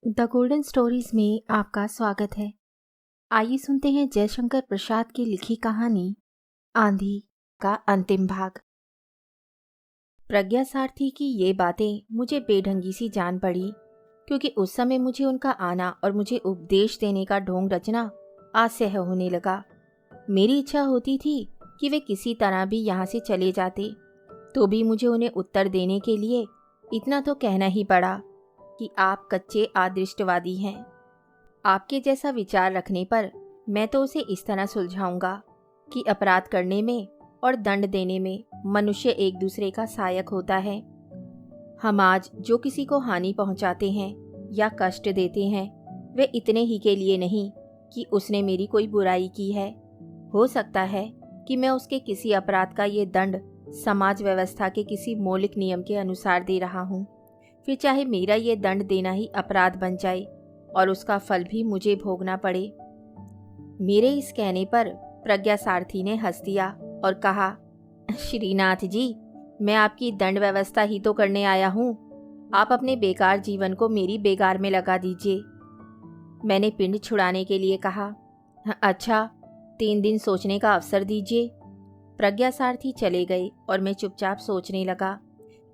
The golden stories में आपका स्वागत है। आइए सुनते हैं जयशंकर प्रसाद की लिखी कहानी आंधी का अंतिम भाग। प्रज्ञा सारथी की ये बातें मुझे बेढंगी सी जान पड़ी, क्योंकि उस समय मुझे उनका आना और मुझे उपदेश देने का ढोंग रचना असह्य होने लगा। मेरी इच्छा होती थी कि वे किसी तरह भी यहाँ से चले जाते, तो भी मुझे उन्हें उत्तर देने के लिए इतना तो कहना ही पड़ा कि आप कच्चे आदृष्टवादी हैं। आपके जैसा विचार रखने पर मैं तो उसे इस तरह सुलझाऊंगा कि अपराध करने में और दंड देने में मनुष्य एक दूसरे का सहायक होता है। हम आज जो किसी को हानि पहुंचाते हैं या कष्ट देते हैं, वे इतने ही के लिए नहीं कि उसने मेरी कोई बुराई की है। हो सकता है कि मैं उसके किसी अपराध का ये दंड समाज व्यवस्था के किसी मौलिक नियम के अनुसार दे रहा हूँ, फिर चाहे मेरा ये दंड देना ही अपराध बन जाए और उसका फल भी मुझे भोगना पड़े। मेरे इस कहने पर प्रज्ञा सारथी ने हंस दिया और कहा, श्रीनाथ जी, मैं आपकी दंड व्यवस्था ही तो करने आया हूँ। आप अपने बेकार जीवन को मेरी बेगार में लगा दीजिए। मैंने पिंड छुड़ाने के लिए कहा, अच्छा, 3 दिन सोचने का अवसर दीजिए। प्रज्ञा सारथी चले गए और मैं चुपचाप सोचने लगा।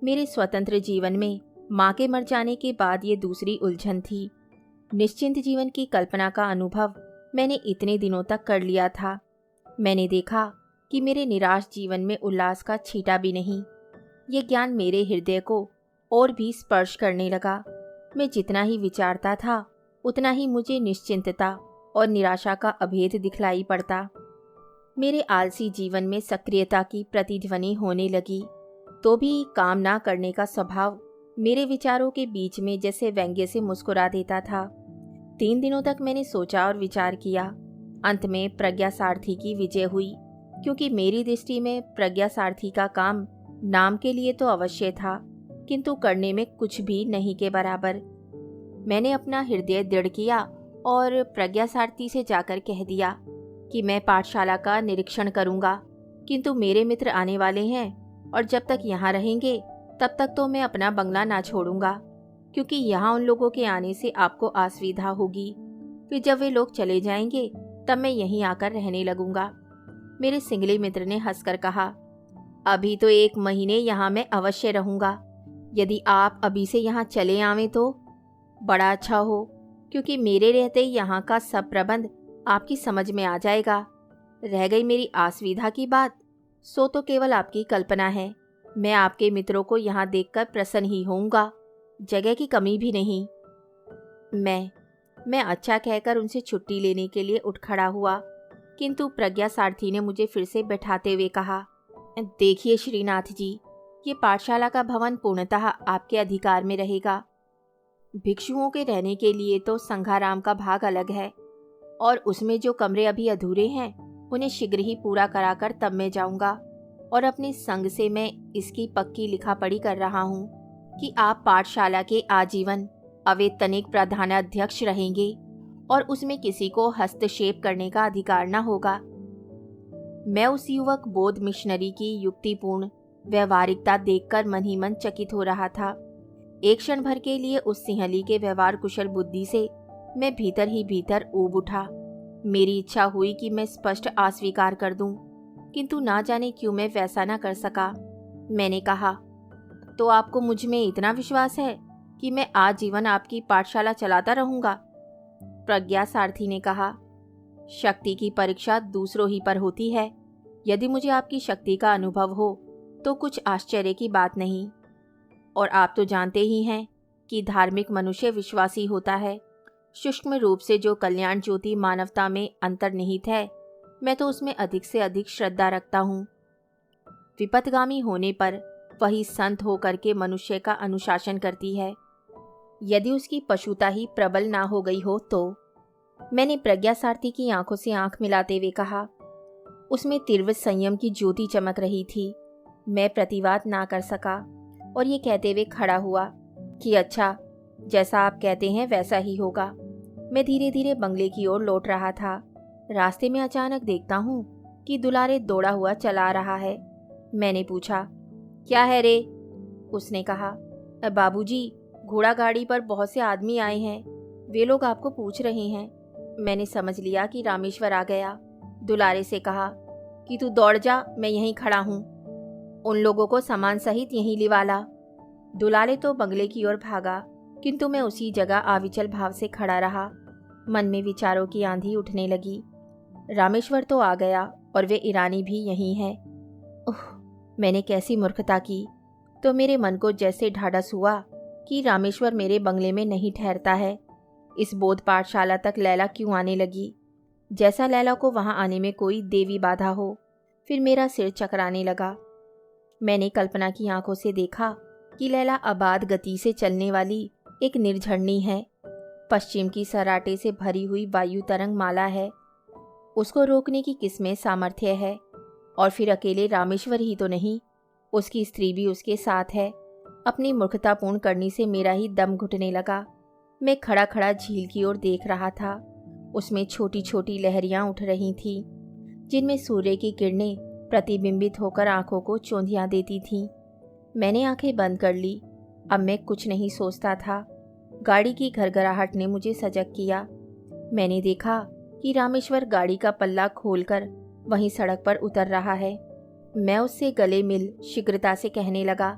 मेरे स्वतंत्र जीवन में माँ के मर जाने के बाद ये दूसरी उलझन थी। निश्चिंत जीवन की कल्पना का अनुभव मैंने इतने दिनों तक कर लिया था। मैंने देखा कि मेरे निराश जीवन में उल्लास का छींटा भी नहीं। ये ज्ञान मेरे हृदय को और भी स्पर्श करने लगा। मैं जितना ही विचारता था, उतना ही मुझे निश्चिंतता और निराशा का अभेद दिखलाई पड़ता। मेरे आलसी जीवन में सक्रियता की प्रतिध्वनि होने लगी, तो भी काम ना करने का स्वभाव मेरे विचारों के बीच में जैसे व्यंग्य से मुस्कुरा देता था। 3 दिनों तक मैंने सोचा और विचार किया। अंत में प्रज्ञा सारथी की विजय हुई, क्योंकि मेरी दृष्टि में प्रज्ञा सारथी का काम नाम के लिए तो अवश्य था, किंतु करने में कुछ भी नहीं के बराबर। मैंने अपना हृदय दृढ़ किया और प्रज्ञा सारथी से जाकर कह दिया कि मैं पाठशाला का निरीक्षण करूंगा, किंतु मेरे मित्र आने वाले हैं और जब तक यहाँ रहेंगे तब तक तो मैं अपना बंगला ना छोड़ूंगा, क्योंकि यहाँ उन लोगों के आने से आपको असुविधा होगी। फिर जब वे लोग चले जाएंगे तब मैं यहीं आकर रहने लगूंगा। मेरे सिंगले मित्र ने हंसकर कहा, अभी तो 1 महीने यहाँ मैं अवश्य रहूंगा। यदि आप अभी से यहाँ चले आवें तो बड़ा अच्छा हो, क्योंकि मेरे रहते यहाँ का सब प्रबंध आपकी समझ में आ जाएगा। रह गई मेरी असुविधा की बात, सो तो केवल आपकी कल्पना है। मैं आपके मित्रों को यहाँ देखकर प्रसन्न ही होऊंगा, जगह की कमी भी नहीं। मैं अच्छा कहकर उनसे छुट्टी लेने के लिए उठ खड़ा हुआ, किंतु प्रज्ञा सारथी ने मुझे फिर से बैठाते हुए कहा, देखिए श्रीनाथ जी, ये पाठशाला का भवन पूर्णतः आपके अधिकार में रहेगा। भिक्षुओं के रहने के लिए तो संघाराम का भाग अलग है, और उसमें जो कमरे अभी अधूरे हैं उन्हें शीघ्र ही पूरा कराकर तब मैं जाऊंगा। और अपने संग से मैं इसकी पक्की लिखापढ़ी कर रहा हूँ कि आप पाठशाला के आजीवन अवैतनिक प्रधानाध्यक्ष रहेंगे और उसमें किसी को हस्तक्षेप करने का अधिकार न होगा। मैं उस युवक बौद्ध मिशनरी की युक्तिपूर्ण व्यवहारिकता देखकर मन ही मन चकित हो रहा था। एक क्षण भर के लिए उस सिंहली के व्यवहार कुशल बुद्धि से मैं भीतर ही भीतर ऊब उठा। मेरी इच्छा हुई कि मैं स्पष्ट अस्वीकार कर दूं, किंतु ना जाने क्यों मैं वैसा ना कर सका। मैंने कहा, तो आपको मुझ में इतना विश्वास है कि मैं आजीवन आपकी पाठशाला चलाता रहूंगा? प्रज्ञा सारथी ने कहा, शक्ति की परीक्षा दूसरों ही पर होती है। यदि मुझे आपकी शक्ति का अनुभव हो तो कुछ आश्चर्य की बात नहीं। और आप तो जानते ही हैं कि धार्मिक मनुष्य विश्वासी होता है। सूक्ष्म रूप से जो कल्याण ज्योति मानवता में अंतर्निहित है, मैं तो उसमें अधिक से अधिक श्रद्धा रखता हूँ। विपथगामी होने पर वही संत होकर के मनुष्य का अनुशासन करती है, यदि उसकी पशुता ही प्रबल ना हो गई हो तो। मैंने प्रज्ञा सारथी की आंखों से आंख मिलाते हुए कहा। उसमें तीव्र संयम की ज्योति चमक रही थी। मैं प्रतिवाद ना कर सका और ये कहते हुए खड़ा हुआ कि अच्छा, जैसा आप कहते हैं वैसा ही होगा। मैं धीरे धीरे बंगले की ओर लौट रहा था। रास्ते में अचानक देखता हूँ कि दुलारे दौड़ा हुआ चला आ रहा है। मैंने पूछा, क्या है रे? उसने कहा, बाबूजी, घोड़ा गाड़ी पर बहुत से आदमी आए हैं। वे लोग आपको पूछ रहे हैं। मैंने समझ लिया कि रामेश्वर आ गया। दुलारे से कहा कि तू दौड़ जा, मैं यहीं खड़ा हूँ। उन लोगों को सामान सहित यहीं लिवाला। दुलारे तो बंगले की ओर भागा, किंतु मैं उसी जगह अविचल भाव से खड़ा रहा। मन में विचारों की आंधी उठने लगी। रामेश्वर तो आ गया और वे ईरानी भी यहीं है। ओह, मैंने कैसी मूर्खता की। तो मेरे मन को जैसे ढाढ़स हुआ कि रामेश्वर मेरे बंगले में नहीं ठहरता है। इस बोध पाठशाला तक लैला क्यों आने लगी, जैसा लैला को वहां आने में कोई देवी बाधा हो। फिर मेरा सिर चकराने लगा। मैंने कल्पना की आंखों से देखा कि लैला अबाध गति से चलने वाली एक निर्झरणी है। पश्चिम की सराटे से भरी हुई वायु तरंग माला है। उसको रोकने की किसमें सामर्थ्य है। और फिर अकेले रामेश्वर ही तो नहीं, उसकी स्त्री भी उसके साथ है। अपनी मूर्खतापूर्ण करनी से मेरा ही दम घुटने लगा। मैं खड़ा खड़ा झील की ओर देख रहा था। उसमें छोटी छोटी लहरियां उठ रही थीं, जिनमें सूर्य की किरणें प्रतिबिंबित होकर आंखों को चौंधियां देती थीं। मैंने आंखें बंद कर ली। अब मैं कुछ नहीं सोचता था। गाड़ी की घरघराहट ने मुझे सजग किया। मैंने देखा कि रामेश्वर गाड़ी का पल्ला खोलकर वहीं सड़क पर उतर रहा है। मैं उससे गले मिल शीघ्रता से कहने लगा,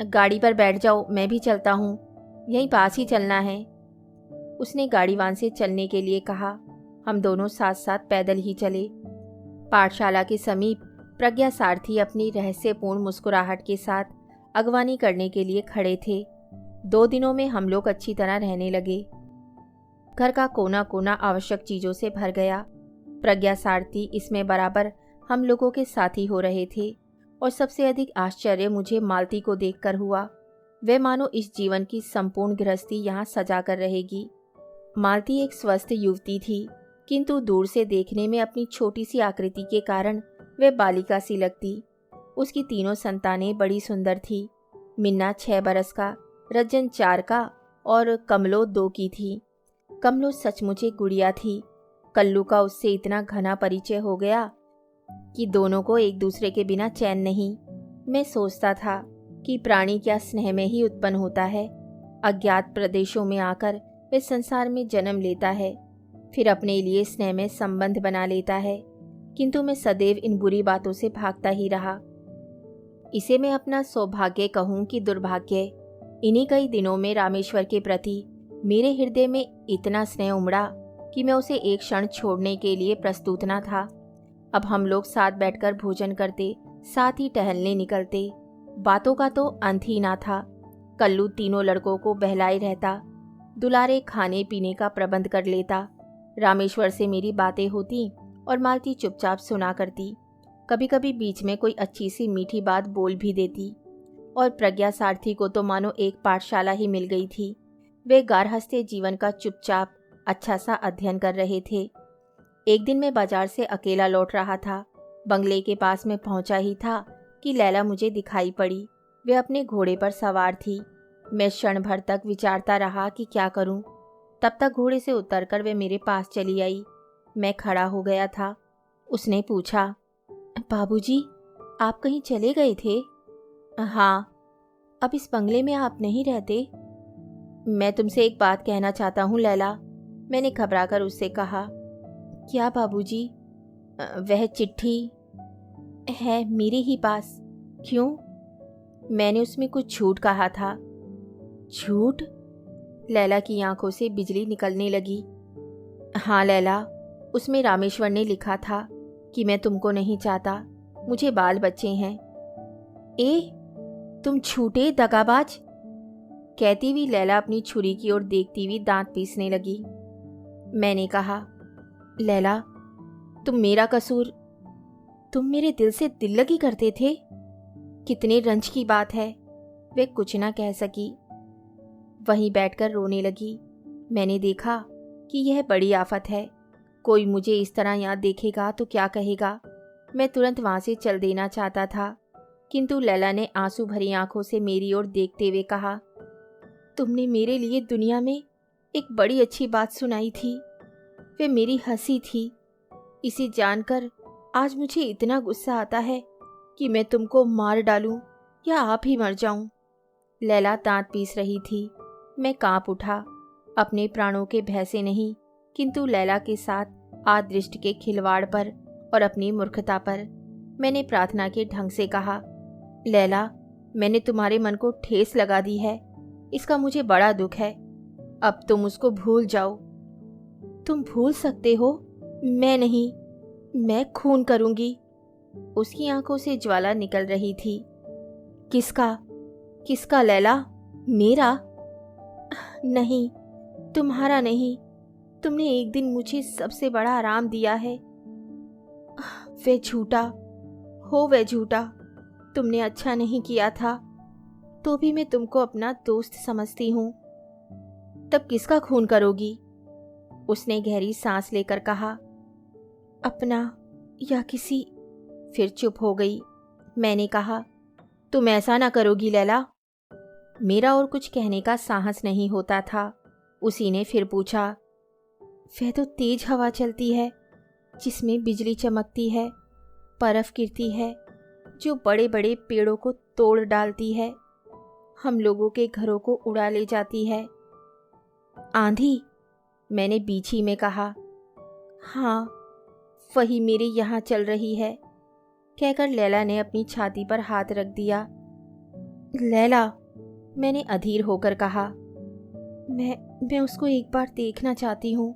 गाड़ी पर बैठ जाओ, मैं भी चलता हूँ, यहीं पास ही चलना है। उसने गाड़ीवान से चलने के लिए कहा। हम दोनों साथ साथ पैदल ही चले। पाठशाला के समीप प्रज्ञा सारथी अपनी रहस्यपूर्ण मुस्कुराहट के साथ अगवानी करने के लिए खड़े थे। 2 दिनों में हम लोग अच्छी तरह रहने लगे। घर का कोना कोना आवश्यक चीजों से भर गया। प्रज्ञा सारथी इसमें बराबर हम लोगों के साथी हो रहे थे। और सबसे अधिक आश्चर्य मुझे मालती को देखकर हुआ। वह मानो इस जीवन की संपूर्ण गृहस्थी यहाँ सजा कर रहेगी। मालती एक स्वस्थ युवती थी, किंतु दूर से देखने में अपनी छोटी सी आकृति के कारण वह बालिका सी लगती। उसकी तीनों संतानें बड़ी सुंदर थी। मिन्ना 6 बरस का, रज्जन 4 का और कमलो 2 की थी। कमलो सचमुच एक गुड़िया थी। कल्लू का उससे इतना घना परिचय हो गया कि दोनों को एक दूसरे के बिना चैन नहीं। मैं सोचता था कि प्राणी क्या स्नेह में ही उत्पन्न होता है। अज्ञात प्रदेशों में आकर वह संसार में जन्म लेता है, फिर अपने लिए स्नेह में संबंध बना लेता है। किंतु मैं सदैव इन बुरी बातों से भागता ही रहा। इसे मैं अपना सौभाग्य कहूँ कि दुर्भाग्य। इन्हीं कई दिनों में रामेश्वर के प्रति मेरे हृदय में इतना स्नेह उमड़ा कि मैं उसे एक क्षण छोड़ने के लिए प्रस्तुत न था। अब हम लोग साथ बैठकर भोजन करते, साथ ही टहलने निकलते। बातों का तो अंत ही ना था। कल्लू तीनों लड़कों को बहलाए रहता। दुलारे खाने पीने का प्रबंध कर लेता। रामेश्वर से मेरी बातें होती और मालती चुपचाप सुना करती। कभी कभी बीच में कोई अच्छी सी मीठी बात बोल भी देती। और प्रज्ञा सारथी को तो मानो एक पाठशाला ही मिल गई थी। वे गारहस्ते जीवन का चुपचाप अच्छा सा अध्ययन कर रहे थे। एक दिन मैं बाजार से अकेला लौट रहा था। बंगले के पास में पहुंचा ही था कि लैला मुझे दिखाई पड़ी। वे अपने घोड़े पर सवार थी। मैं क्षण भर तक विचारता रहा कि क्या करूं। तब तक घोड़े से उतरकर वे मेरे पास चली आई। मैं खड़ा हो गया था। उसने पूछा, बाबूजी, आप कहीं चले गए थे? हाँ। अब इस बंगले में आप नहीं रहते? मैं तुमसे एक बात कहना चाहता हूँ लैला, मैंने घबराकर उससे कहा। क्या बाबूजी? वह चिट्ठी है मेरे ही पास। क्यों? मैंने उसमें कुछ झूठ कहा था। झूठ? लैला की आंखों से बिजली निकलने लगी। हाँ लैला, उसमें रामेश्वर ने लिखा था कि मैं तुमको नहीं चाहता, मुझे बाल बच्चे हैं। तुम झूठे दगाबाज! कहती हुई लैला अपनी छुरी की ओर देखती हुई दांत पीसने लगी। मैंने कहा, लैला, तुम मेरा कसूर, तुम मेरे दिल से दिल लगी करते थे। कितने रंज की बात है। वे कुछ ना कह सकी, वहीं बैठकर रोने लगी। मैंने देखा कि यह बड़ी आफत है। कोई मुझे इस तरह यहाँ देखेगा तो क्या कहेगा। मैं तुरंत वहाँ से चल देना चाहता था, किंतु लैला ने आंसू भरी आंखों से मेरी ओर देखते हुए कहा, तुमने मेरे लिए दुनिया में एक बड़ी अच्छी बात सुनाई थी। वे मेरी हंसी थी। इसे जानकर आज मुझे इतना गुस्सा आता है कि मैं तुमको मार डालूं या आप ही मर जाऊं। लैला दांत पीस रही थी। मैं कांप उठा। अपने प्राणों के भय से नहीं, किंतु लैला के साथ आदृष्ट के खिलवाड़ पर और अपनी मूर्खता पर। मैंने प्रार्थना के ढंग से कहा, लैला, मैंने तुम्हारे मन को ठेस लगा दी है, इसका मुझे बड़ा दुख है। अब तुम उसको भूल जाओ। तुम भूल सकते हो, मैं नहीं। मैं खून करूंगी। उसकी आंखों से ज्वाला निकल रही थी। किसका? किसका लैला? मेरा? नहीं, तुम्हारा नहीं। तुमने एक दिन मुझे सबसे बड़ा आराम दिया है। वह झूठा हो, वह झूठा। तुमने अच्छा नहीं किया था, तो भी मैं तुमको अपना दोस्त समझती हूँ। तब किसका खून करोगी? उसने गहरी सांस लेकर कहा, अपना या किसी। फिर चुप हो गई। मैंने कहा, तुम ऐसा ना करोगी लैला। मेरा और कुछ कहने का साहस नहीं होता था। उसी ने फिर पूछा, वह तो तेज हवा चलती है, जिसमें बिजली चमकती है, बर्फ गिरती है, जो बड़े बड़े पेड़ों को तोड़ डालती है, हम लोगों के घरों को उड़ा ले जाती है। आंधी? मैंने बीच ही में कहा। हाँ, वही मेरे यहाँ चल रही है, कहकर लैला ने अपनी छाती पर हाथ रख दिया। लैला, मैंने अधीर होकर कहा, मैं उसको एक बार देखना चाहती हूँ।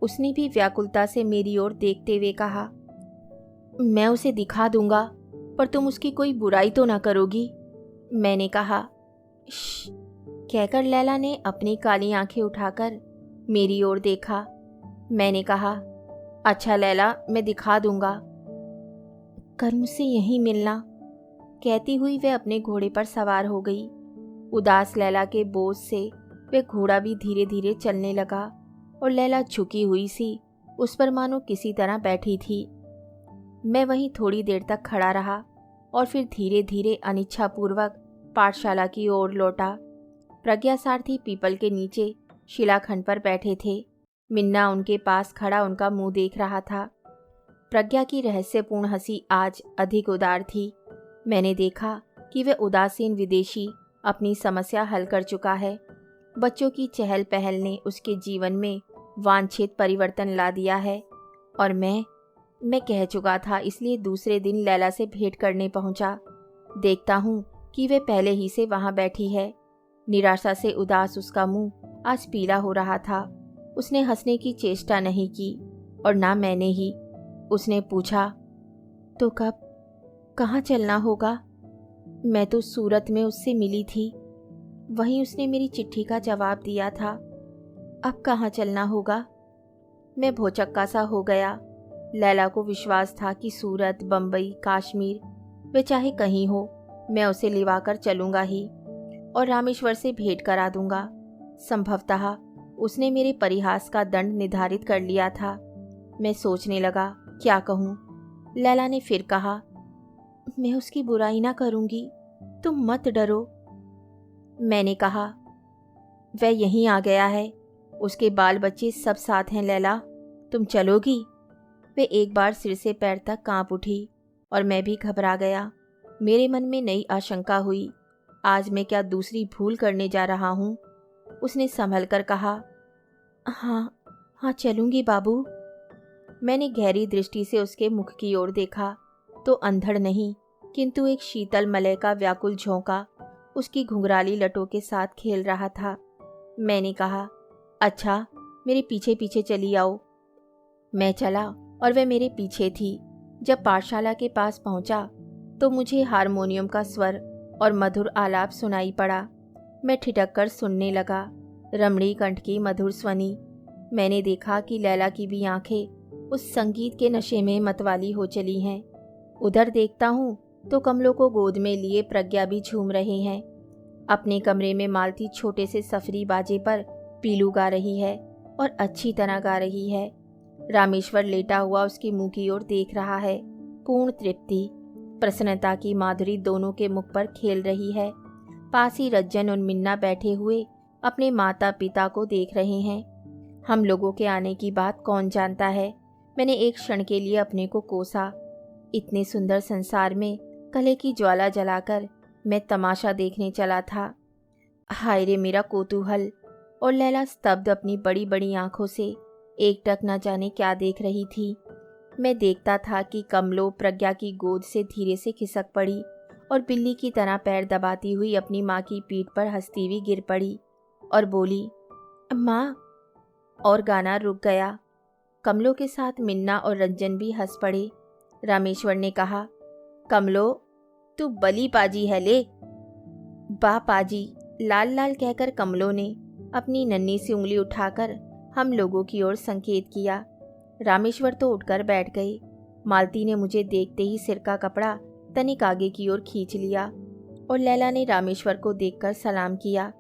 उसने भी व्याकुलता से मेरी ओर देखते हुए कहा, मैं उसे दिखा दूंगा, पर तुम उसकी कोई बुराई तो ना करोगी। मैंने कहा। श्श, कहकर लैला ने अपनी काली आंखें उठाकर मेरी ओर देखा। मैंने कहा, अच्छा लैला, मैं दिखा दूंगा, कल मुझसे यहीं मिलना। कहती हुई वह अपने घोड़े पर सवार हो गई। उदास लैला के बोझ से वह घोड़ा भी धीरे धीरे चलने लगा और लैला झुकी हुई सी उस पर मानो किसी तरह बैठी थी। मैं वहीं थोड़ी देर तक खड़ा रहा और फिर धीरे धीरे अनिच्छापूर्वक पाठशाला की ओर लौटा। प्रज्ञा सारथी पीपल के नीचे शिलाखंड पर बैठे थे। मिन्ना उनके पास खड़ा उनका मुंह देख रहा था। प्रज्ञा की रहस्यपूर्ण हंसी आज अधिक उदार थी। मैंने देखा कि वह उदासीन विदेशी अपनी समस्या हल कर चुका है। बच्चों की चहल पहल ने उसके जीवन में वांछित परिवर्तन ला दिया है और मैं कह चुका था, इसलिए दूसरे दिन लैला से भेंट करने पहुंचा। देखता हूँ कि वे पहले ही से वहां बैठी है। निराशा से उदास उसका मुंह आज पीला हो रहा था। उसने हंसने की चेष्टा नहीं की और ना मैंने ही। उसने पूछा, तो कब, कहाँ चलना होगा? मैं तो सूरत में उससे मिली थी, वहीं उसने मेरी चिट्ठी का जवाब दिया था। अब कहाँ चलना होगा? मैं भौचक्का सा हो गया। लैला को विश्वास था कि सूरत, बम्बई, कश्मीर, वे चाहे कहीं हो, मैं उसे लिवाकर चलूंगा ही और रामेश्वर से भेंट करा दूंगा। संभवतः उसने मेरे परिहास का दंड निर्धारित कर लिया था। मैं सोचने लगा, क्या कहूँ। लैला ने फिर कहा, मैं उसकी बुराई ना करूंगी, तुम मत डरो। मैंने कहा, वह यहीं आ गया है, उसके बाल बच्चे सब साथ हैं लैला, तुम चलोगी? वे एक बार सिर से पैर तक कांप उठी और मैं भी घबरा गया। मेरे मन में नई आशंका हुई, आज मैं क्या दूसरी भूल करने जा रहा हूँ। उसने संभल कर कहा, हाँ चलूंगी बाबू। मैंने गहरी दृष्टि से उसके मुख की ओर देखा तो अंधड़ नहीं, किंतु एक शीतल मलय का व्याकुल झोंका उसकी घुंघराली लटों के साथ खेल रहा था। मैंने कहा, अच्छा, मेरे पीछे पीछे चली आओ। मैं चला और वह मेरे पीछे थी। जब पाठशाला के पास पहुंचा तो मुझे हारमोनियम का स्वर और मधुर आलाप सुनाई पड़ा। मैं ठिठक कर सुनने लगा, रमणी कंठ की मधुर स्वनी। मैंने देखा कि लैला की भी आंखें उस संगीत के नशे में मतवाली हो चली हैं। उधर देखता हूँ तो कमलों को गोद में लिए प्रज्ञा भी झूम रहे हैं। अपने कमरे में मालती छोटे से सफरी बाजे पर पीलू गा रही है और अच्छी तरह गा रही है। रामेश्वर लेटा हुआ उसके मुंह की ओर देख रहा है। पूर्ण तृप्ति, प्रसन्नता की माधुरी दोनों के मुख पर खेल रही है। पास ही रज्जन और मिन्ना बैठे हुए अपने माता पिता को देख रहे हैं। हम लोगों के आने की बात कौन जानता है। मैंने एक क्षण के लिए अपने को कोसा। इतने सुंदर संसार में कले की ज्वाला जलाकर मैं तमाशा देखने चला था। हाय रे मेरा कौतूहल, और लैला स्तब्ध अपनी बड़ी बड़ी आंखों से एकटक न जाने क्या देख रही थी। मैं देखता था कि कमलो प्रज्ञा की गोद से धीरे से खिसक पड़ी और बिल्ली की तरह पैर दबाती हुई अपनी माँ की पीठ पर हंसती हुई गिर पड़ी और बोली, माँ। और गाना रुक गया। कमलो के साथ मिन्ना और रंजन भी हंस पड़े। रामेश्वर ने कहा, कमलो, तू बली पाजी है ले। बा पाजी, लाल लाल कहकर कमलो ने अपनी नन्ही सी उंगली उठाकर हम लोगों की ओर संकेत किया। रामेश्वर तो उठकर बैठ गए। मालती ने मुझे देखते ही सिर का कपड़ा तनिक आगे की ओर खींच लिया और लैला ने रामेश्वर को देखकर सलाम किया।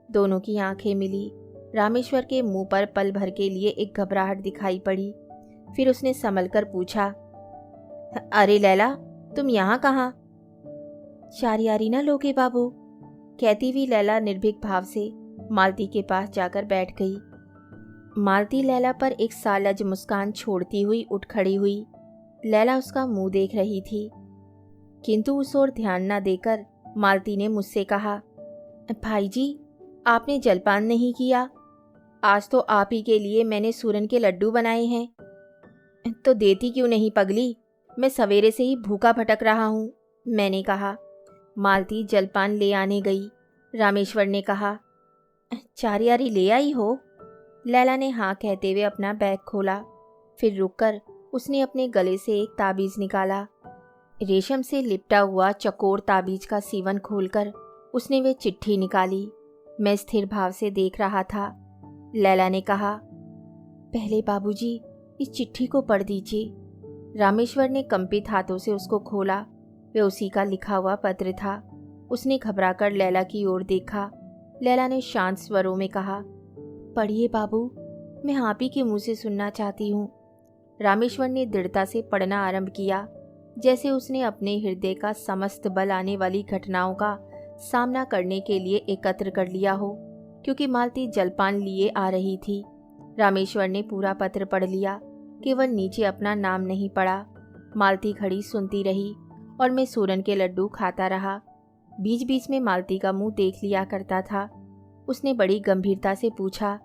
दोनों की आंखें मिली। रामेश्वर के मुंह पर पल भर के लिए एक घबराहट दिखाई पड़ी। फिर उसने संभलकर पूछा, अरे लैला, तुम यहाँ कहाँ? चारियारी ना लोगे बाबू, कहती हुई लैला निर्भीक भाव से मालती के पास जाकर बैठ गई। मालती लैला पर एक सालज मुस्कान छोड़ती हुई उठ खड़ी हुई। लैला उसका मुंह देख रही थी, किंतु उस ओर ध्यान न देकर मालती ने मुझसे कहा, भाई जी, आपने जलपान नहीं किया? आज तो आप ही के लिए मैंने सूरन के लड्डू बनाए हैं। तो देती क्यों नहीं पगली, मैं सवेरे से ही भूखा भटक रहा हूँ, मैंने कहा। मालती जलपान ले आने गई। रामेश्वर ने कहा, चारियारी ले आई हो? लैला ने हाँ कहते हुए अपना बैग खोला। फिर रुककर उसने अपने गले से एक ताबीज निकाला। रेशम से लिपटा हुआ चकोर ताबीज का सीवन खोलकर उसने वे चिट्ठी निकाली। मैं स्थिर भाव से देख रहा था। लैला ने कहा, पहले बाबूजी इस चिट्ठी को पढ़ दीजिए। रामेश्वर ने कंपित हाथों से उसको खोला। वे उसी का लिखा हुआ पत्र था। उसने घबराकर लैला की ओर देखा। लैला ने शांत स्वरों में कहा, पढ़िए बाबू, मैं आप ही के मुंह से सुनना चाहती हूँ। रामेश्वर ने दृढ़ता से पढ़ना आरंभ किया, जैसे उसने अपने हृदय का समस्त बल आने वाली घटनाओं का सामना करने के लिए एकत्र कर लिया हो, क्योंकि मालती जलपान लिए आ रही थी। रामेश्वर ने पूरा पत्र पढ़ लिया, केवल नीचे अपना नाम नहीं पढ़ा। मालती खड़ी सुनती रही और मैं सूरन के लड्डू खाता रहा। बीच बीच में मालती का मुंह देख लिया करता था। उसने बड़ी गंभीरता से पूछा,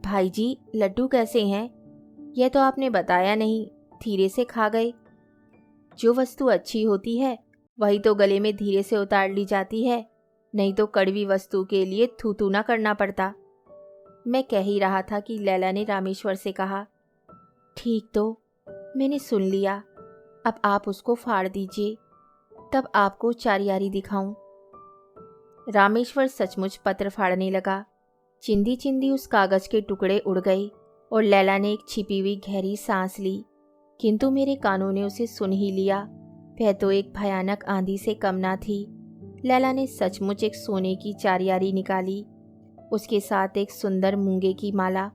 भाई जी, लड्डू कैसे हैं? यह तो आपने बताया नहीं, धीरे से खा गए। जो वस्तु अच्छी होती है वही तो गले में धीरे से उतार ली जाती है, नहीं तो कड़वी वस्तु के लिए थू-थू ना करना पड़ता। मैं कह ही रहा था कि लैला ने रामेश्वर से कहा, ठीक तो, मैंने सुन लिया, अब आप उसको फाड़ दीजिए, तब आपको चारियारी दिखाऊं। रामेश्वर सचमुच पत्र फाड़ने लगा। चिंदी चिंदी उस कागज के टुकड़े उड़ गए और लैला ने एक छिपी हुई गहरी सांस ली, किंतु मेरे कानों ने उसे सुन ही लिया। वह तो एक भयानक आंधी से कम ना थी। लैला ने सचमुच एक सोने की चारियारी निकाली, उसके साथ एक सुंदर मूंगे की माला।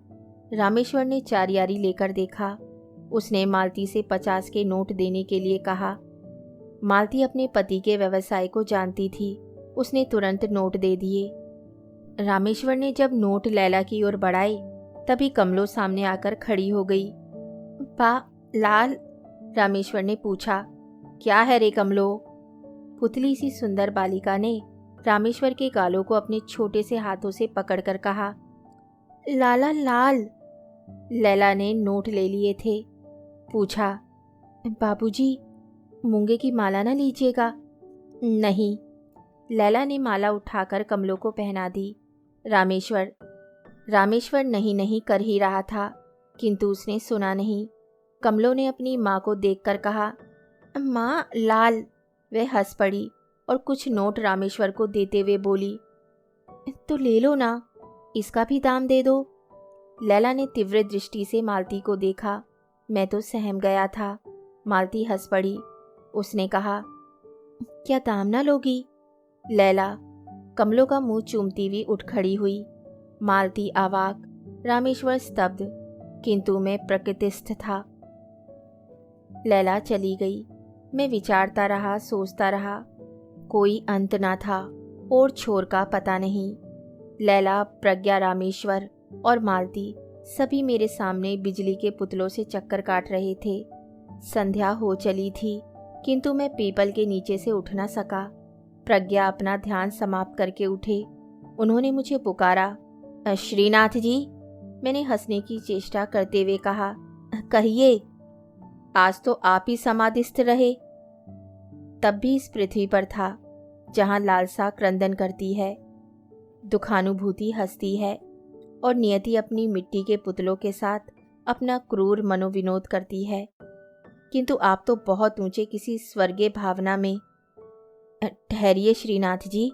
रामेश्वर ने चारियारी लेकर देखा। उसने मालती से 50 के नोट देने के लिए कहा। मालती अपने पति के व्यवसाय को जानती थी। उसने तुरंत नोट दे दिए। रामेश्वर ने जब नोट लैला की ओर बढ़ाए, तभी कमलो सामने आकर खड़ी हो गई। बा लाल, रामेश्वर ने पूछा, क्या है रे कमलो? पुतली सी सुंदर बालिका ने रामेश्वर के गालों को अपने छोटे से हाथों से पकड़कर कहा, लाला लाल। लैला ने नोट ले लिए थे। पूछा, बाबूजी, मूंगे की माला ना लीजिएगा? नहीं। लैला ने माला उठाकर कमलों को पहना दी। रामेश्वर नहीं नहीं कर ही रहा था, किंतु उसने सुना नहीं। कमलों ने अपनी माँ को देखकर कहा, माँ, लाल। वह हंस पड़ी और कुछ नोट रामेश्वर को देते हुए बोली, तो ले लो ना, इसका भी दाम दे दो। लैला ने तीव्र दृष्टि से मालती को देखा। मैं तो सहम गया था। मालती हंस पड़ी। उसने कहा, क्या दाम ना लोगी? लैला कमलों का मुंह चूमती हुई उठ खड़ी हुई। मालती अवाक, रामेश्वर स्तब्ध, किंतु मैं प्रकृतिस्थ था। लैला चली गई। मैं विचारता रहा, सोचता रहा। कोई अंत ना था और छोर का पता नहीं। लैला, प्रज्ञा, रामेश्वर और मालती सभी मेरे सामने बिजली के पुतलों से चक्कर काट रहे थे। संध्या हो चली थी, किंतु मैं पीपल के नीचे से उठ न सका। प्रज्ञा अपना ध्यान समाप्त करके उठे। उन्होंने मुझे पुकारा, श्रीनाथ जी, मैंने हंसने की चेष्टा करते हुए कहा। कहिए, आज तो आप ही समाधिस्थ रहे। तब भी इस पृथ्वी पर था जहाँ लालसा क्रंदन करती है, दुखानुभूति हंसती है और नियति अपनी मिट्टी के पुतलों के साथ अपना क्रूर मनोविनोद करती है। किंतु आप तो बहुत ऊंचे किसी स्वर्गीय भावना में। ठहरिए श्रीनाथ जी,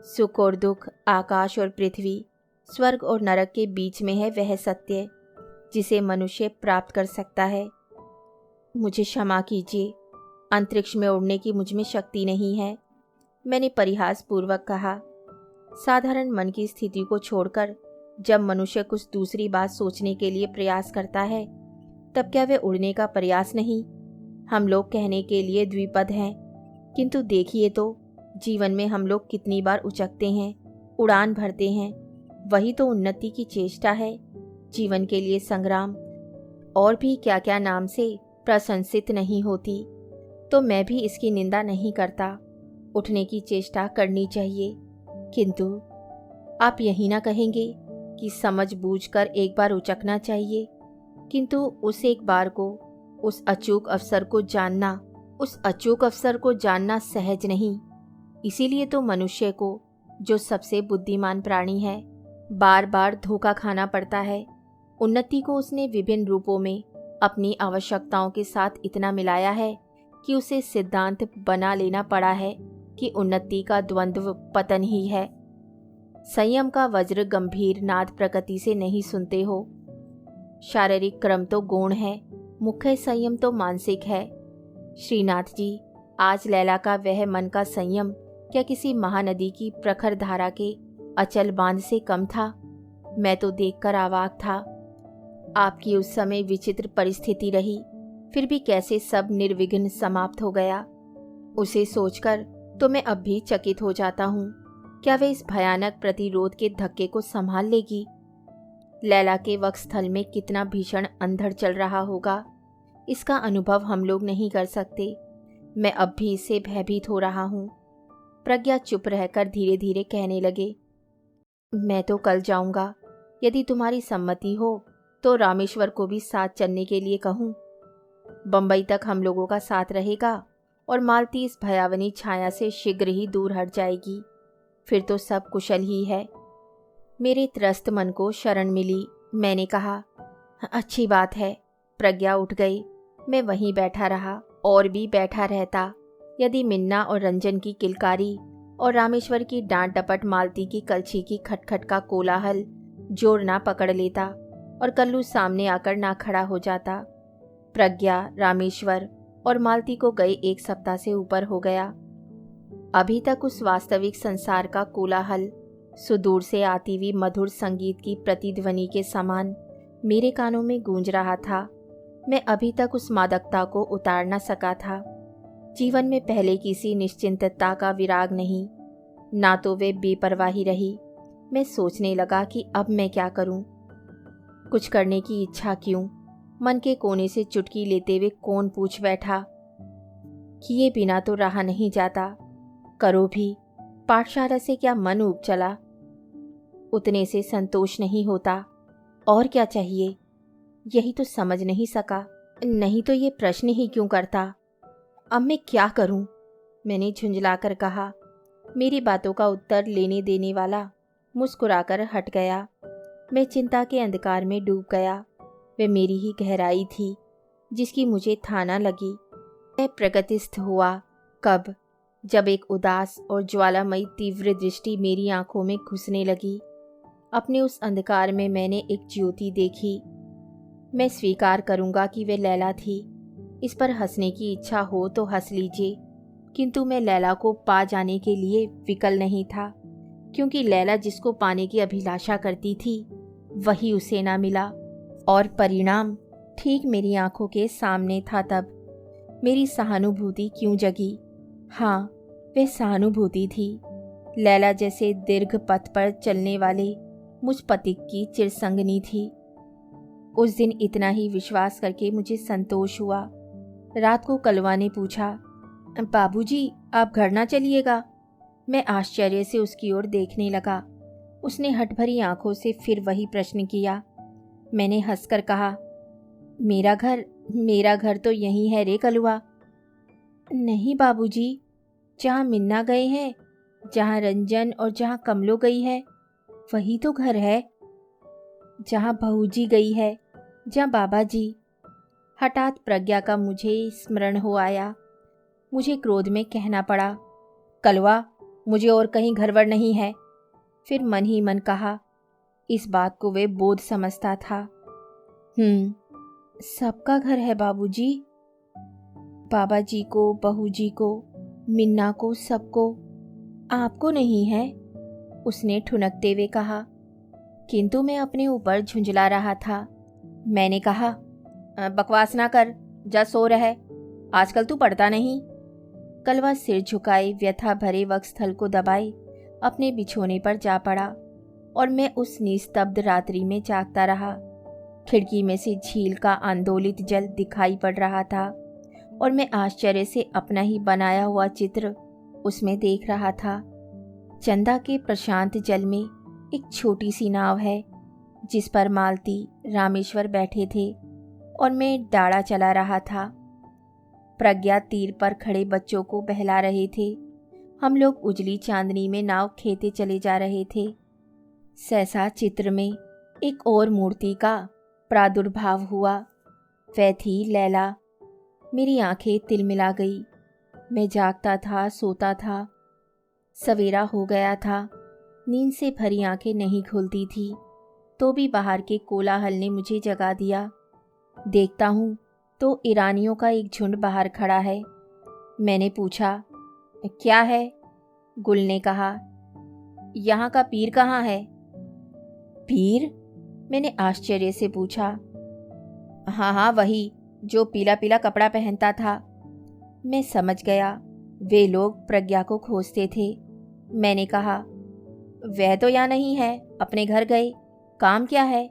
सुख और दुख, आकाश और पृथ्वी, स्वर्ग और नरक के बीच में है वह सत्य जिसे मनुष्य प्राप्त कर सकता है। मुझे क्षमा कीजिए, अंतरिक्ष में उड़ने की मुझ में शक्ति नहीं है, मैंने परिहास पूर्वक कहा। साधारण मन की स्थिति को छोड़कर जब मनुष्य कुछ दूसरी बात सोचने के लिए प्रयास करता है, तब क्या वह उड़ने का प्रयास नहीं? हम लोग कहने के लिए द्विपद हैं, किंतु देखिए तो जीवन में हम लोग कितनी बार उचकते हैं, उड़ान भरते हैं। वही तो उन्नति की चेष्टा है, जीवन के लिए संग्राम, और भी क्या क्या नाम से प्रशंसित नहीं होती। तो मैं भी इसकी निंदा नहीं करता, उठने की चेष्टा करनी चाहिए। किंतु आप यही ना कहेंगे कि समझ बूझकर एक बार उचकना चाहिए, किंतु उस एक बार को, उस अचूक अवसर को जानना, उस अचूक अवसर को जानना सहज नहीं। इसीलिए तो मनुष्य को, जो सबसे बुद्धिमान प्राणी है, बार बार धोखा खाना पड़ता है। उन्नति को उसने विभिन्न रूपों में अपनी आवश्यकताओं के साथ इतना मिलाया है कि उसे सिद्धांत बना लेना पड़ा है कि उन्नति का द्वंद्व पतन ही है। संयम का वज्र गंभीर नाद प्रकृति से नहीं सुनते हो। शारीरिक क्रम तो गौण है, मुख्य संयम तो मानसिक है। श्रीनाथ जी, आज लैला का वह मन का संयम क्या किसी महानदी की प्रखर धारा के अचल बांध से कम था? मैं तो देखकर अवाक था। आपकी उस समय विचित्र परिस्थिति रही, फिर भी कैसे सब निर्विघ्न समाप्त हो गया, उसे सोचकर तो मैं अब भी चकित हो जाता हूँ। क्या वे इस भयानक प्रतिरोध के धक्के को संभाल लेगी? लैला के वक्षस्थल में कितना भीषण अंधड़ चल रहा होगा, इसका अनुभव हम लोग नहीं कर सकते। मैं अब भी इससे भयभीत हो रहा हूँ। प्रज्ञा चुप रहकर धीरे धीरे कहने लगे, मैं तो कल जाऊंगा। यदि तुम्हारी सम्मति हो तो रामेश्वर को भी साथ चलने के लिए कहूँ। बंबई तक हम लोगों का साथ रहेगा और मालती इस भयावनी छाया से शीघ्र ही दूर हट जाएगी। फिर तो सब कुशल ही है। मेरे त्रस्त मन को शरण मिली। मैंने कहा, अच्छी बात है। प्रज्ञा उठ गई। मैं वहीं बैठा रहा और भी बैठा रहता यदि मिन्ना और रंजन की किलकारी और रामेश्वर की डांट डपट, मालती की कलछी की खटखट का कोलाहल जोर ना पकड़ लेता और कल्लू सामने आकर ना खड़ा हो जाता। प्रज्ञा, रामेश्वर और मालती को गए 1 सप्ताह से ऊपर हो गया। अभी तक उस वास्तविक संसार का कोलाहल सुदूर से आती हुई मधुर संगीत की प्रतिध्वनि के समान मेरे कानों में गूंज रहा था। मैं अभी तक उस मादकता को उतार न सका था। जीवन में पहले किसी निश्चिंतता का विराग नहीं, ना तो वे बेपरवाही रही। मैं सोचने लगा कि अब मैं क्या करूं? कुछ करने की इच्छा क्यों? मन के कोने से चुटकी लेते हुए कौन पूछ बैठा। किए बिना तो रहा नहीं जाता। करो भी, पाठशाला से क्या मन उब चला? उतने से संतोष नहीं होता। और क्या चाहिए? यही तो समझ नहीं सका। नहीं तो ये प्रश्न ही क्यों करता? अब मैं क्या करूं? मैंने झुंझलाकर कहा। मेरी बातों का उत्तर लेने देने वाला मुस्कुराकर हट गया। मैं चिंता के अंधकार में डूब गया। वह मेरी ही गहराई थी जिसकी मुझे था न लगी। मैं प्रगतिस्थ हुआ कब? जब एक उदास और ज्वालामयी तीव्र दृष्टि मेरी आंखों में घुसने लगी। अपने उस अंधकार में मैंने एक ज्योति देखी। मैं स्वीकार करूंगा कि वे लैला थी। इस पर हंसने की इच्छा हो तो हंस लीजिए, किंतु मैं लैला को पा जाने के लिए विकल नहीं था, क्योंकि लैला जिसको पाने की अभिलाषा करती थी वही उसे ना मिला। और परिणाम ठीक मेरी आंखों के सामने था। तब मेरी सहानुभूति क्यों जगी? हाँ, वह सहानुभूति थी। लैला जैसे दीर्घ पथ पर चलने वाले मुझ पथिक की चिरसंगनी थी। उस दिन इतना ही विश्वास करके मुझे संतोष हुआ। रात को कलवा ने पूछा, बाबूजी, आप घर ना चलिएगा? मैं आश्चर्य से उसकी ओर देखने लगा। उसने हठभरी आंखों से फिर वही प्रश्न किया। मैंने हंसकर कहा, मेरा घर तो यहीं है रे कलुआ। नहीं बाबूजी, जहाँ मिन्ना गए हैं, जहाँ रंजन और जहाँ कमलो गई है, वही तो घर है। जहाँ बहूजी गई है, जहाँ बाबा जी। हठात प्रज्ञा का मुझे स्मरण हो आया। मुझे क्रोध में कहना पड़ा, कलवा, मुझे और कहीं घरवर नहीं है। फिर मन ही मन कहा, इस बात को वे बोध समझता था। सबका घर है बाबूजी। बाबा जी को, बहू जी को, मिन्ना को, सबको। आपको नहीं है, उसने ठुनकते हुए कहा। किंतु मैं अपने ऊपर झुंझला रहा था। मैंने कहा, बकवास ना कर, जा सो रहे, आजकल तू पढ़ता नहीं। कलवा सिर झुकाए व्यथा भरे वक्षस्थल को दबाए अपने बिछोने पर जा पड़ा और मैं उस निस्तब्ध रात्रि में जागता रहा। खिड़की में से झील का आंदोलित जल दिखाई पड़ रहा था और मैं आश्चर्य से अपना ही बनाया हुआ चित्र उसमें देख रहा था। चंदा के प्रशांत जल में एक छोटी सी नाव है जिस पर मालती, रामेश्वर बैठे थे और मैं डाड़ा चला रहा था। प्रज्ञा तीर पर खड़े बच्चों को बहला रहे थे। हम लोग उजली चांदनी में नाव खेते चले जा रहे थे। सहसा चित्र में एक और मूर्ति का प्रादुर्भाव हुआ। वह थी लैला। मेरी आंखें तिलमिला गई। मैं जागता था, सोता था। सवेरा हो गया था। नींद से भरी आंखें नहीं खुलती थी, तो भी बाहर के कोलाहल ने मुझे जगा दिया। देखता हूँ तो ईरानियों का एक झुंड बाहर खड़ा है। मैंने पूछा, क्या है? गुल ने कहा, यहाँ का पीर कहाँ है? पीर? मैंने आश्चर्य से पूछा। हाँ हाँ, वही जो पीला पीला कपड़ा पहनता था। मैं समझ गया, वे लोग प्रज्ञा को खोजते थे। मैंने कहा, वह तो यहाँ नहीं है, अपने घर गए। काम क्या है?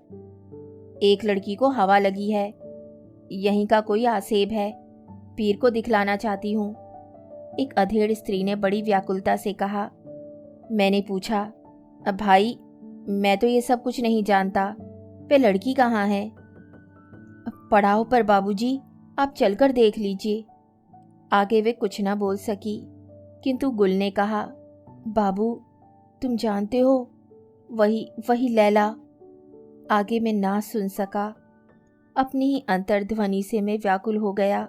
एक लड़की को हवा लगी है, यहीं का कोई आसेब है, पीर को दिखलाना चाहती हूँ, एक अधेड़ स्त्री ने बड़ी व्याकुलता से कहा। मैंने पूछा, भाई, मैं तो ये सब कुछ नहीं जानता, वे लड़की कहाँ है? पड़ाव पर बाबूजी, आप चलकर देख लीजिए। आगे वे कुछ ना बोल सकी, किंतु गुल ने कहा, बाबू, तुम जानते हो, वही लैला। आगे मैं ना सुन सका। अपनी ही अंतर्ध्वनि से मैं व्याकुल हो गया।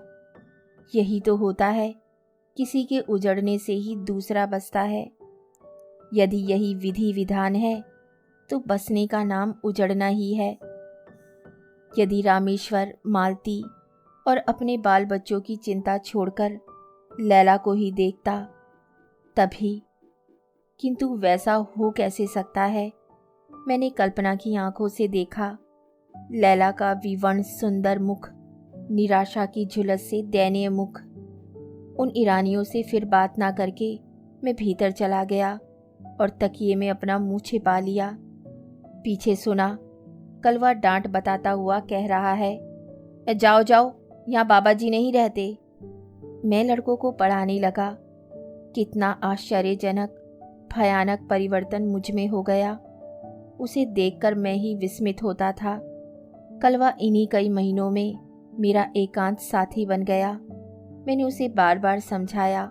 यही तो होता है, किसी के उजड़ने से ही दूसरा बसता है। यदि यही विधि विधान है तो बसने का नाम उजड़ना ही है। यदि रामेश्वर, मालती और अपने बाल बच्चों की चिंता छोड़कर लैला को ही देखता तभी, किंतु वैसा हो कैसे सकता है? मैंने कल्पना की आंखों से देखा। लैला का विवर्ण सुंदर मुख, निराशा की झुलस से दयनीय मुख। उन ईरानियों से फिर बात ना करके मैं भीतर चला गया और तकिए में अपना मुंह छिपा लिया। पीछे सुना, कलवा डांट बताता हुआ कह रहा है, जाओ जाओ, यहाँ बाबा जी नहीं रहते। मैं लड़कों को पढ़ाने लगा। कितना आश्चर्यजनक, भयानक परिवर्तन मुझ में हो गया। उसे देखकर मैं ही विस्मित होता था। कलवा इन्हीं कई महीनों में मेरा एकांत साथी बन गया। मैंने उसे बार बार समझाया,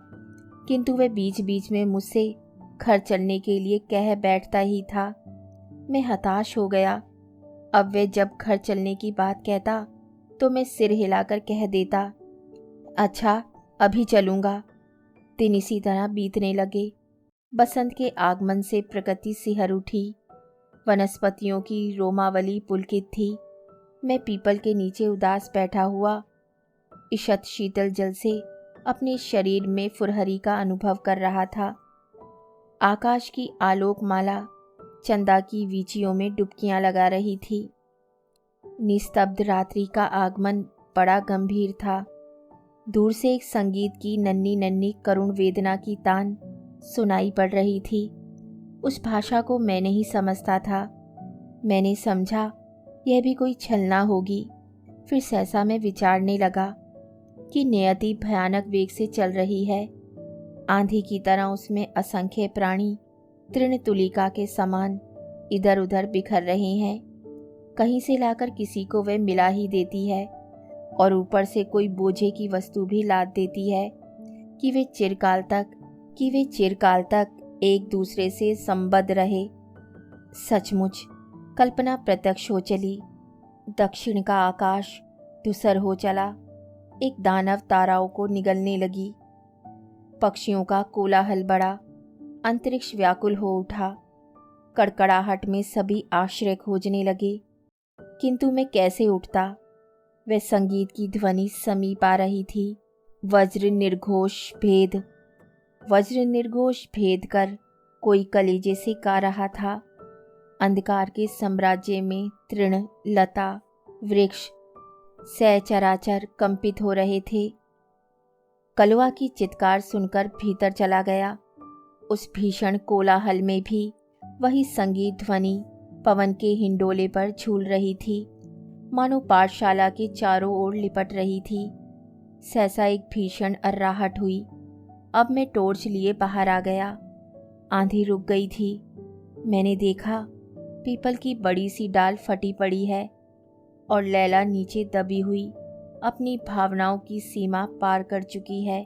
किंतु वह बीच बीच में मुझसे घर चलने के लिए कह बैठता ही था। मैं हताश हो गया। अब वह जब घर चलने की बात कहता तो मैं सिर हिलाकर कह देता, अच्छा, अभी चलूँगा। दिन इसी तरह बीतने लगे। बसंत के आगमन से प्रकृति सिहर उठी। वनस्पतियों की रोमावली पुलकित थी। मैं पीपल के नीचे उदास बैठा हुआ ईषत् शीतल जल से अपने शरीर में फुरहरी का अनुभव कर रहा था। आकाश की आलोकमाला चंदा की वीचियों में डुबकियां लगा रही थी। निस्तब्ध रात्रि का आगमन बड़ा गंभीर था। दूर से एक संगीत की नन्ही नन्ही करुण वेदना की तान सुनाई पड़ रही थी। उस भाषा को मैं नहीं समझता था। मैंने समझा यह भी कोई छलना होगी। फिर सहसा मैं विचारने लगा कि नियति भयानक वेग से चल रही है। आंधी की तरह उसमें असंख्य प्राणी तृणतुलिका के समान इधर उधर बिखर रहे हैं। कहीं से लाकर किसी को वे मिला ही देती है और ऊपर से कोई बोझे की वस्तु भी लाद देती है कि वे चिरकाल तक एक दूसरे से संबद्ध रहे। सचमुच कल्पना प्रत्यक्ष हो चली। दक्षिण का आकाश धूसर हो चला। एक दानव ताराओं को निगलने लगी। पक्षियों का कोलाहल बढ़ा। अंतरिक्ष व्याकुल हो उठा। कड़कड़ाहट में सभी आश्रय खोजने लगे। किंतु मैं कैसे उठता? वह संगीत की ध्वनि समीप आ रही थी। वज्र निर्घोष भेद कर कोई कलेजे से गा रहा था। अंधकार के साम्राज्य में तृण, लता, वृक्ष सहचराचर कंपित हो रहे थे। कलवा की चित्कार सुनकर भीतर चला गया। उस भीषण कोलाहल में भी वही संगीत ध्वनि पवन के हिंडोले पर झूल रही थी, मानो पाठशाला के चारों ओर लिपट रही थी। सहसा एक भीषण अर्राहट हुई। अब मैं टॉर्च लिए बाहर आ गया। आंधी रुक गई थी। मैंने देखा पीपल की बड़ी सी डाल फटी पड़ी है और लैला नीचे दबी हुई अपनी भावनाओं की सीमा पार कर चुकी है।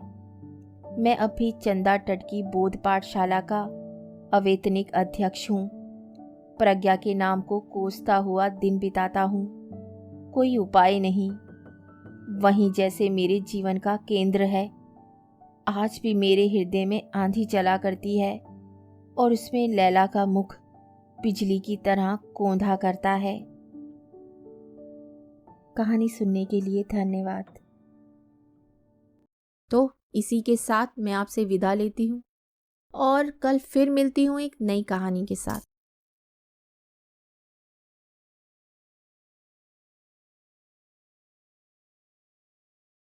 मैं अब भी चंदा तट की बोध पाठशाला का अवैतनिक अध्यक्ष हूँ। प्रज्ञा के नाम को कोसता हुआ दिन बिताता हूँ। कोई उपाय नहीं। वहीं जैसे मेरे जीवन का केंद्र है, आज भी मेरे हृदय में आंधी चला करती है और उसमें लैला का मुख बिजली की तरह कौंधा करता है। कहानी सुनने के लिए धन्यवाद। तो इसी के साथ मैं आपसे विदा लेती हूँ और कल फिर मिलती हूँ एक नई कहानी के साथ।